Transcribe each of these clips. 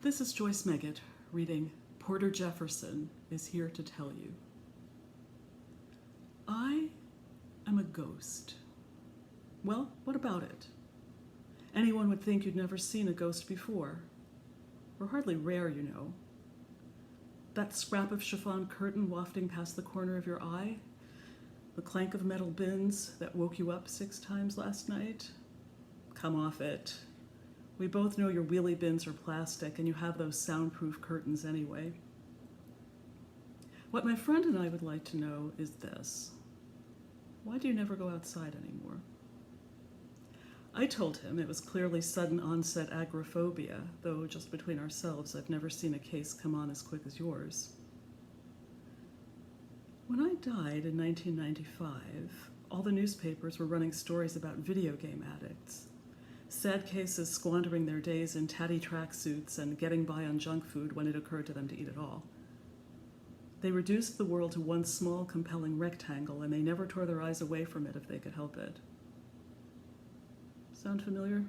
This is Joyce Meggett reading Porter Jefferson is Here to Tell You. I am a ghost. Well, what about it? Anyone would think you'd never seen a ghost before. We're hardly rare, you know. That scrap of chiffon curtain wafting past the corner of your eye, the clank of metal bins that woke you up 6 times last night. Come off it. We both know your wheelie bins are plastic and you have those soundproof curtains anyway. What my friend and I would like to know is this. Why do you never go outside anymore? I told him it was clearly sudden onset agoraphobia, though just between ourselves, I've never seen a case come on as quick as yours. When I died in 1995, all the newspapers were running stories about video game addicts. Sad cases squandering their days in tatty tracksuits and getting by on junk food when it occurred to them to eat it all. They reduced the world to one small, compelling rectangle, and they never tore their eyes away from it if they could help it. Sound familiar?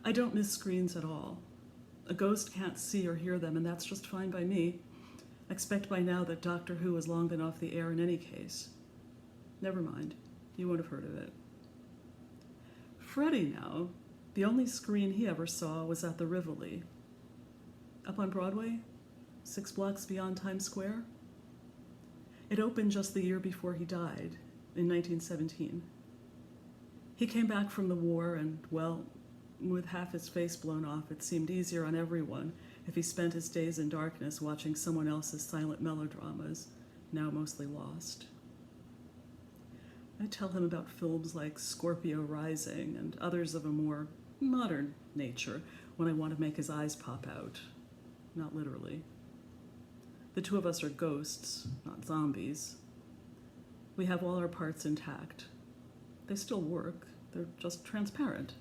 I don't miss screens at all. A ghost can't see or hear them, and that's just fine by me. I expect by now that Doctor Who has long been off the air in any case. Never mind, you won't have heard of it. Freddie now, the only screen he ever saw was at the Rivoli. Up on Broadway, 6 blocks beyond Times Square. It opened just the year before he died, in 1917. He came back from the war and, well, with half his face blown off, it seemed easier on everyone if he spent his days in darkness watching someone else's silent melodramas, now mostly lost. I tell him about films like Scorpio Rising and others of a more modern nature when I want to make his eyes pop out, not literally. The two of us are ghosts, not zombies. We have all our parts intact. They still work, they're just transparent.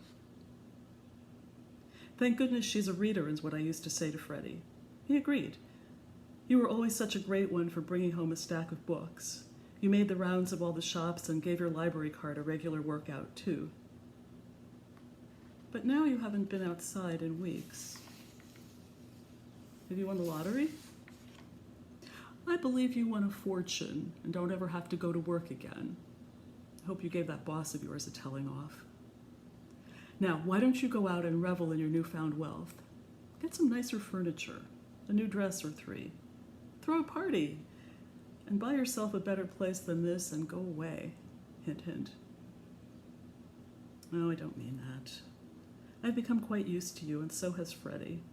Thank goodness she's a reader is what I used to say to Freddie. He agreed. You were always such a great one for bringing home a stack of books. You made the rounds of all the shops and gave your library card a regular workout, too. But now you haven't been outside in weeks. Have you won the lottery? I believe you won a fortune and don't ever have to go to work again. I hope you gave that boss of yours a telling off. Now, why don't you go out and revel in your newfound wealth? Get some nicer furniture, a new dress or 3. Throw a party. And buy yourself a better place than this and go away. Hint, hint. No, I don't mean that. I've become quite used to you, and so has Freddie.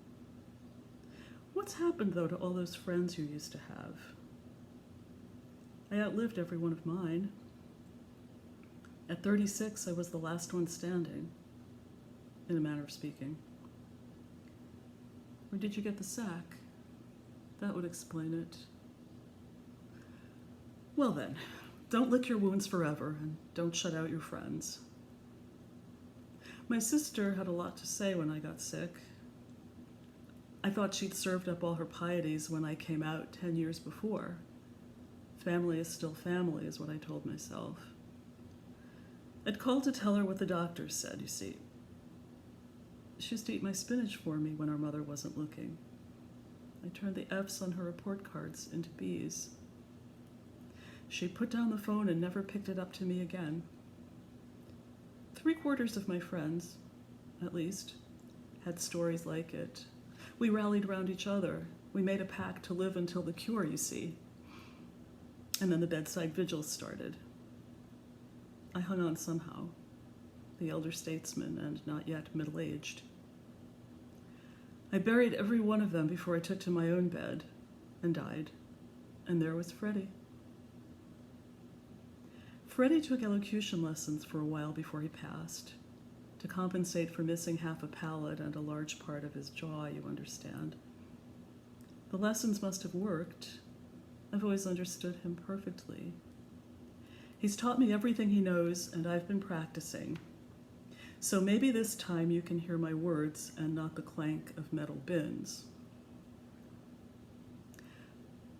What's happened, though, to all those friends you used to have? I outlived every one of mine. At 36, I was the last one standing, in a manner of speaking. Or did you get the sack? That would explain it. Well then, don't lick your wounds forever, and don't shut out your friends. My sister had a lot to say when I got sick. I thought she'd served up all her pieties when I came out 10 years before. Family is still family, is what I told myself. I'd called to tell her what the doctor said, you see. She used to eat my spinach for me when our mother wasn't looking. I turned the F's on her report cards into B's. She put down the phone and never picked it up to me again. 3/4 of my friends, at least, had stories like it. We rallied around each other. We made a pact to live until the cure, you see. And then the bedside vigils started. I hung on somehow, the elder statesman and not yet middle-aged. I buried every one of them before I took to my own bed and died. And there was Freddie. Freddie took elocution lessons for a while before he passed, to compensate for missing half a palate and a large part of his jaw, you understand. The lessons must have worked. I've always understood him perfectly. He's taught me everything he knows, and I've been practicing. So maybe this time you can hear my words and not the clank of metal bins.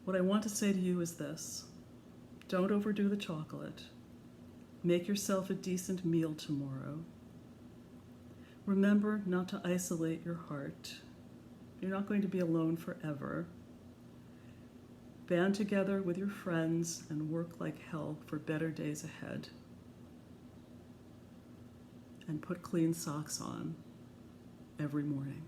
What I want to say to you is this. Don't overdo the chocolate. Make yourself a decent meal tomorrow. Remember not to isolate your heart. You're not going to be alone forever. Band together with your friends and work like hell for better days ahead. And put clean socks on every morning.